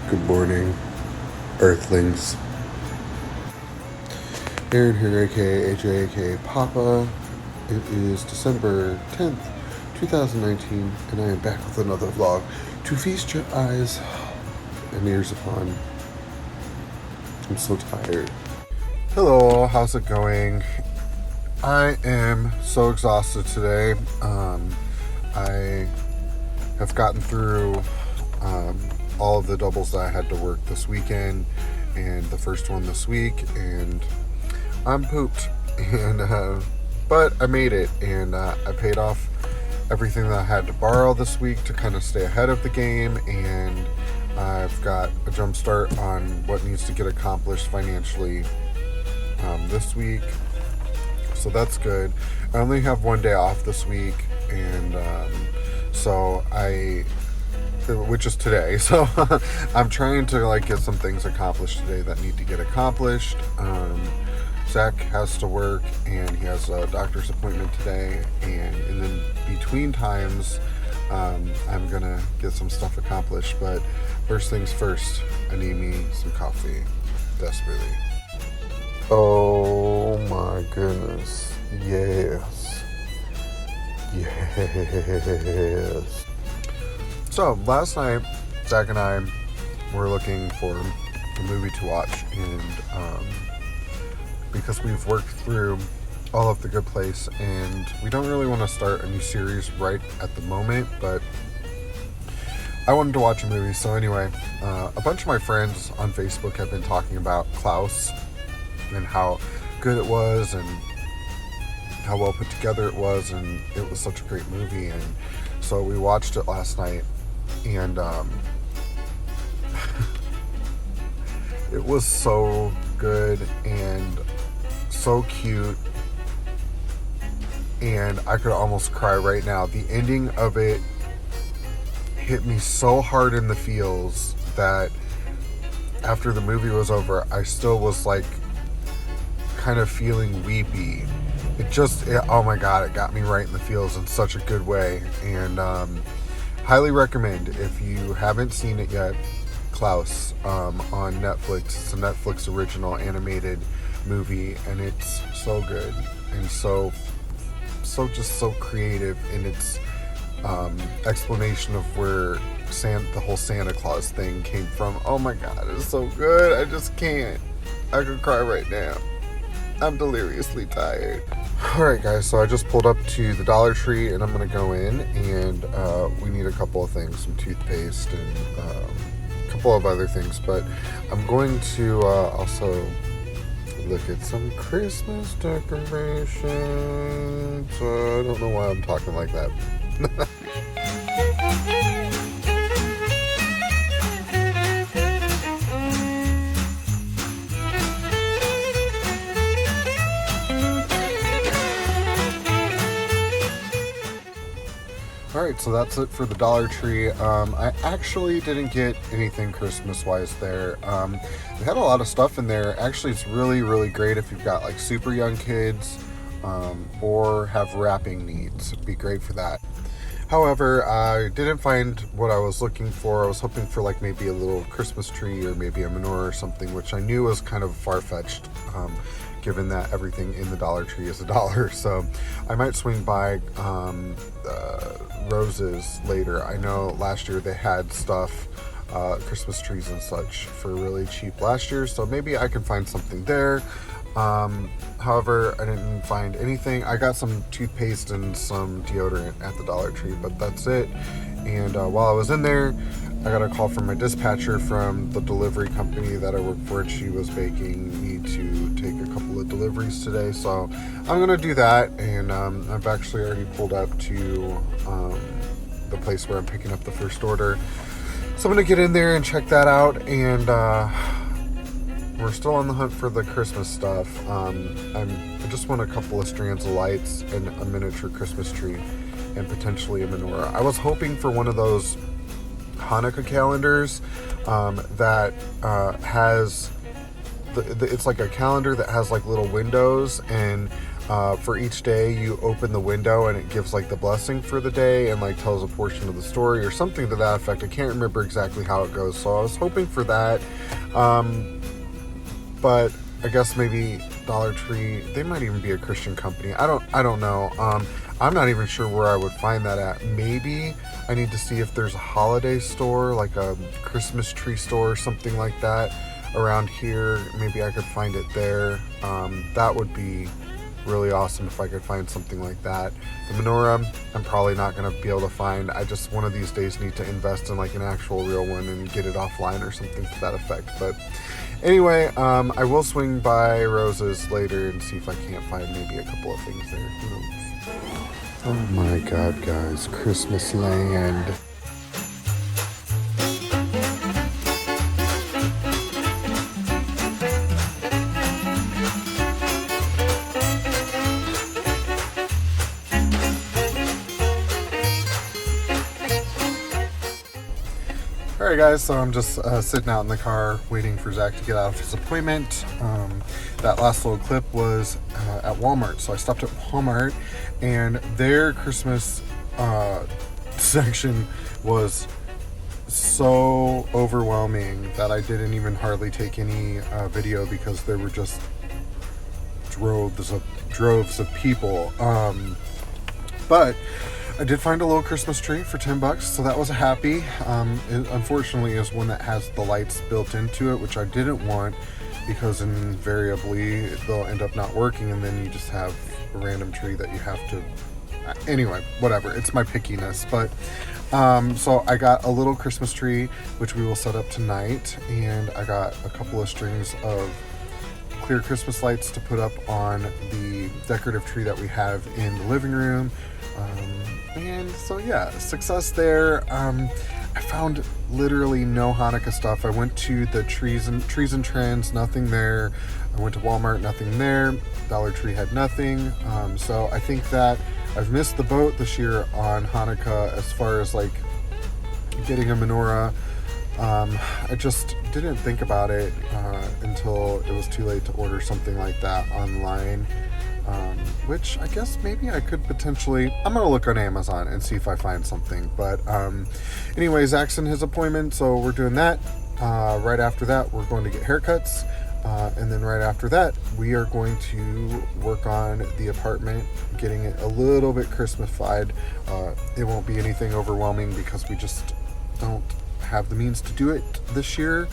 Good morning, Earthlings. Aaron here, aka AJ, aka Papa. It is December 10th, 2019, and I am back with another vlog to feast your eyes and ears upon. I'm so tired. Hello, how's it going? I am so exhausted today. I have gotten through all of the doubles that I had to work this weekend and the first one this week, and I'm pooped. And but I made it, and I paid off everything that I had to borrow this week to kind of stay ahead of the game, and I've got a jump start on what needs to get accomplished financially this week, so that's good. I only have one day off this week, and which is today. So I'm trying to get some things accomplished today that need to get accomplished. Zach has to work, and he has a doctor's appointment today, and in the between times I'm gonna get some stuff accomplished. But first things first, I need me some coffee desperately. Oh my goodness, yes. So last night, Zach and I were looking for a movie to watch, and because we've worked through all of The Good Place, and we don't really want to start a new series right at the moment, but I wanted to watch a movie. So anyway, a bunch of my friends on Facebook have been talking about Klaus and how good it was and how well put together it was, and it was such a great movie. And so we watched it last night, and it was so good and so cute, and I could almost cry right now. The ending of it hit me so hard in the feels that after the movie was over, I still was kind of feeling weepy. Oh my god, it got me right in the feels in such a good way. And highly recommend, if you haven't seen it yet, Klaus on Netflix. It's a Netflix original animated movie, and it's so good and so creative in its explanation of where the whole Santa Claus thing came from. Oh my god, it's so good. I just can't. I could cry right now. I'm deliriously tired. Alright guys, so I just pulled up to the Dollar Tree, and I'm gonna go in, and we need a couple of things, some toothpaste and a couple of other things, but I'm going to also look at some Christmas decorations. I don't know why I'm talking like that. Alright, so that's it for the Dollar Tree. I actually didn't get anything Christmas-wise there. They had a lot of stuff in there. Actually, it's really, really great if you've got super young kids or have wrapping needs. It'd be great for that. However, I didn't find what I was looking for. I was hoping for maybe a little Christmas tree or maybe a menorah or something, which I knew was kind of far-fetched, given that everything in the Dollar Tree is $1. So I might swing by Roses later. I know last year they had stuff, Christmas trees and such, for really cheap last year, so maybe I can find something there. However, I didn't find anything. I got some toothpaste and some deodorant at the Dollar Tree, but that's it. And while I was in there, I got a call from my dispatcher from the delivery company that I work for, and she was begging me to take a couple of deliveries today. So I'm gonna do that, and I've actually already pulled up to the place where I'm picking up the first order. So I'm gonna get in there and check that out, and we're still on the hunt for the Christmas stuff. I just want a couple of strands of lights and a miniature Christmas tree and potentially a menorah. I was hoping for one of those Hanukkah calendars that has it's like a calendar that has little windows, and For each day, you open the window and it gives like the blessing for the day and like tells a portion of the story or something to that effect. I can't remember exactly how it goes, so I was hoping for that. But I guess maybe Dollar Tree, they might even be a Christian company. I don't know. I'm not even sure where I would find that at. Maybe I need to see if there's a holiday store, like a Christmas tree store or something like that around here. Maybe I could find it there. That would be really awesome if I could find something like that. The menorah, I'm probably not going to be able to find. I just one of these days need to invest in like an actual real one and get it offline or something to that effect. But anyway, I will swing by Rose's later and see if I can't find maybe a couple of things there. Who knows? Oh my God, guys, Christmas land. Alright guys, so I'm just sitting out in the car waiting for Zach to get out of his appointment. That last little clip was at Walmart, so I stopped at Walmart and their Christmas section was so overwhelming that I didn't even hardly take any video because there were just droves of people. But I did find a little Christmas tree for $10, so that was a happy. It unfortunately is one that has the lights built into it, which I didn't want because invariably they'll end up not working and then you just have a random tree that you have to... Anyway, whatever, it's my pickiness. But so I got a little Christmas tree, which we will set up tonight, and I got a couple of strings of clear Christmas lights to put up on the decorative tree that we have in the living room. And so yeah, success there. I found literally no Hanukkah stuff. I went to the trees and trends, nothing there. I went to Walmart, nothing there. Dollar Tree had nothing. So I think that I've missed the boat this year on Hanukkah as far as like getting a menorah. I just didn't think about it until it was too late to order something like that online. Which I guess maybe I could potentially... I'm going to look on Amazon and see if I find something. But anyway, Zach's in his appointment, so we're doing that. Right after that, we're going to get haircuts. And then right after that, we are going to work on the apartment, getting it a little bit Christmas-fied. It won't be anything overwhelming because we just don't have the means to do it this year.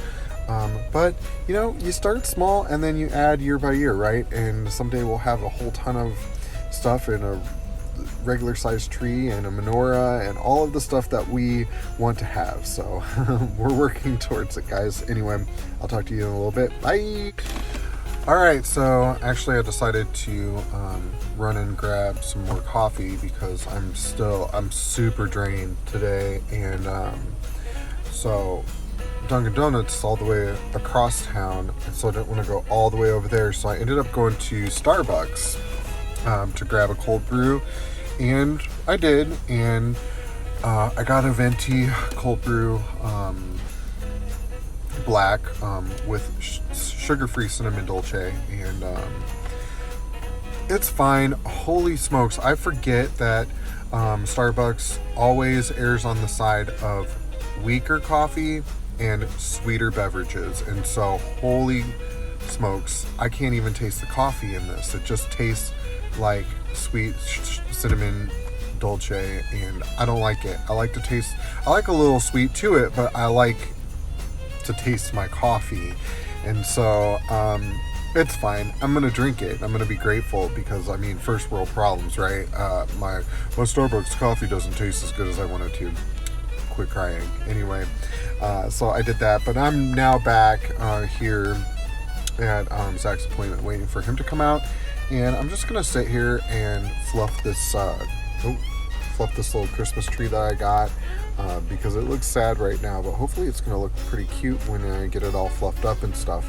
But you know, you start small and then you add year by year, right? And someday we'll have a whole ton of stuff in a regular sized tree and a menorah and all of the stuff that we want to have. So we're working towards it, guys. Anyway, I'll talk to you in a little bit. Bye. All right, so actually I decided to run and grab some more coffee because I'm super drained today. And so Dunkin' Donuts is all the way across town, and so I didn't want to go all the way over there, so I ended up going to Starbucks to grab a cold brew, and I did, and I got a venti cold brew black with sugar-free cinnamon dolce, and it's fine. Holy smokes, I forget that Starbucks always errs on the side of weaker coffee and sweeter beverages, and so holy smokes, I can't even taste the coffee in this. It just tastes like sweet cinnamon dolce, and I don't like it. I like a little sweet to it, but I like to taste my coffee, and so it's fine. I'm gonna drink it. I'm gonna be grateful because I mean, first world problems, right? My Starbucks coffee doesn't taste as good as I want it to. Quit crying. Anyway, so I did that, but I'm now back here at Zach's appointment waiting for him to come out, and I'm just gonna sit here and fluff this little Christmas tree that I got because it looks sad right now, but hopefully it's gonna look pretty cute when I get it all fluffed up and stuff.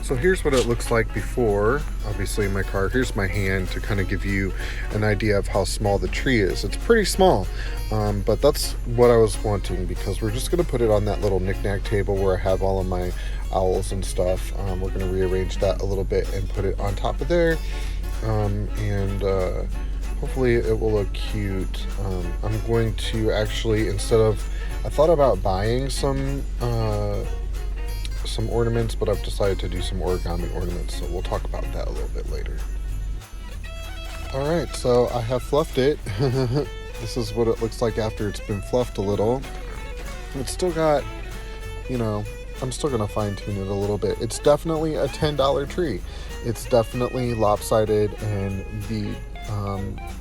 So here's what it looks like before, obviously in my car. Here's my hand to kind of give you an idea of how small the tree is. It's pretty small, but that's what I was wanting because we're just going to put it on that little knick-knack table where I have all of my owls and stuff. We're going to rearrange that a little bit and put it on top of there. and hopefully it will look cute. I'm going to actually, I thought about buying some ornaments, but I've decided to do some origami ornaments, so we'll talk about that a little bit later. Alright, so I have fluffed it. This is what it looks like after it's been fluffed a little. It's still got, I'm still going to fine tune it a little bit. It's definitely a $10 tree. It's definitely lopsided, and the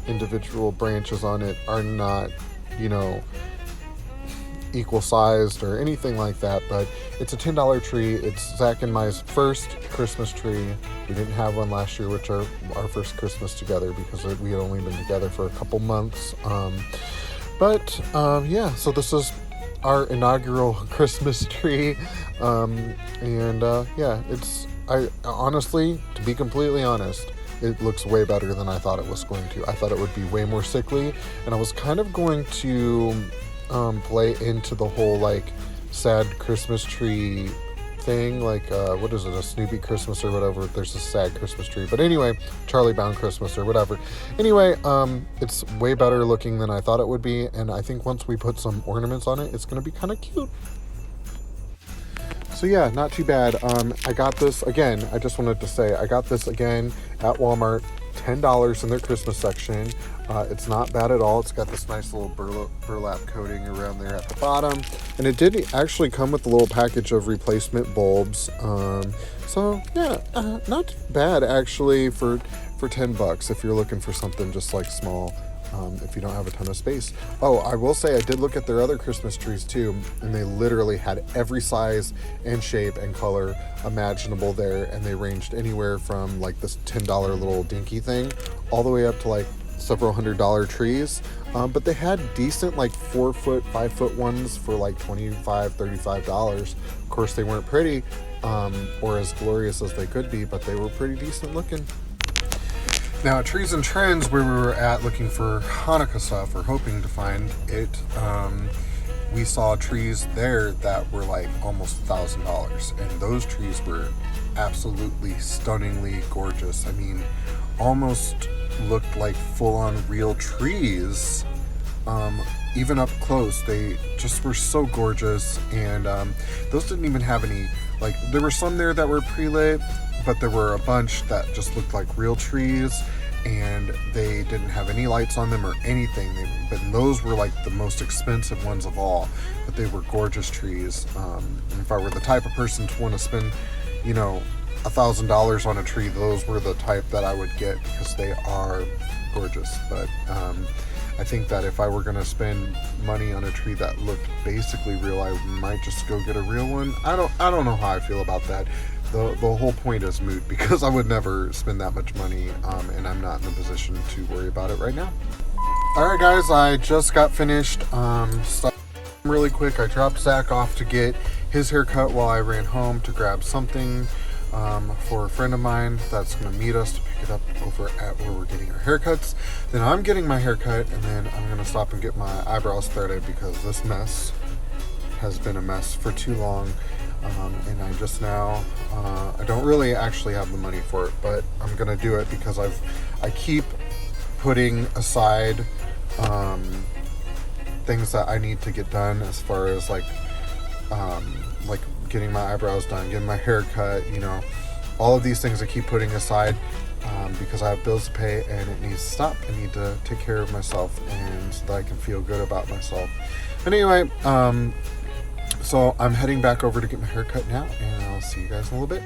individual branches on it are not, equal sized or anything like that, but it's a $10 tree. It's Zach and my first Christmas tree. We didn't have one last year, which are our first Christmas together, because we had only been together for a couple months. Yeah, so this is our inaugural Christmas tree. I honestly, to be completely honest, it looks way better than I thought it was going to. I thought it would be way more sickly, and I was kind of going to play into the whole sad Christmas tree thing, what is it, a Snoopy Christmas or whatever. There's a sad Christmas tree, but anyway, Charlie Brown Christmas or whatever. Anyway, it's way better looking than I thought it would be, and I think once we put some ornaments on it, it's going to be kind of cute. So yeah, not too bad. I got this again. I just wanted to say I got this again at Walmart, $10 in their Christmas section. It's not bad at all. It's got this nice little burlap coating around there at the bottom, and it did actually come with a little package of replacement bulbs. So yeah, not bad actually for $10 if you're looking for something just small. If you don't have a ton of space. Oh, I will say I did look at their other Christmas trees too, and they literally had every size and shape and color imaginable there, and they ranged anywhere from this $10 little dinky thing all the way up to several $100 trees. But they had decent 4 foot, 5 foot ones for $25, $35. Of course, they weren't pretty or as glorious as they could be, but they were pretty decent looking. Now at Trees and Trends, where we were at looking for Hanukkah stuff, or hoping to find it, we saw trees there that were almost $1,000, and those trees were absolutely stunningly gorgeous. I mean, almost looked like full-on real trees. Even up close, they just were so gorgeous, and those didn't even have any, there were some there that were pre-lit, but there were a bunch that just looked like real trees, and they didn't have any lights on them or anything. But those were the most expensive ones of all, but they were gorgeous trees. And if I were the type of person to want to spend, $1,000 on a tree, those were the type that I would get, because they are gorgeous. But I think that if I were going to spend money on a tree that looked basically real, I might just go get a real one. I don't know how I feel about that. The whole point is moot, because I would never spend that much money, and I'm not in a position to worry about it right now. Alright guys, I just got finished. Really quick, I dropped Zach off to get his haircut while I ran home to grab something for a friend of mine that's going to meet us to pick it up over at where we're getting our haircuts. Then I'm getting my haircut, and then I'm going to stop and get my eyebrows threaded, because this mess has been a mess for too long. And I just now, I don't really actually have the money for it, but I'm gonna do it because I keep putting aside things that I need to get done, as far as getting my eyebrows done, getting my hair cut, all of these things I keep putting aside because I have bills to pay, and it needs to stop. I need to take care of myself, and so that I can feel good about myself. But anyway, so I'm heading back over to get my hair cut now, and I'll see you guys in a little bit.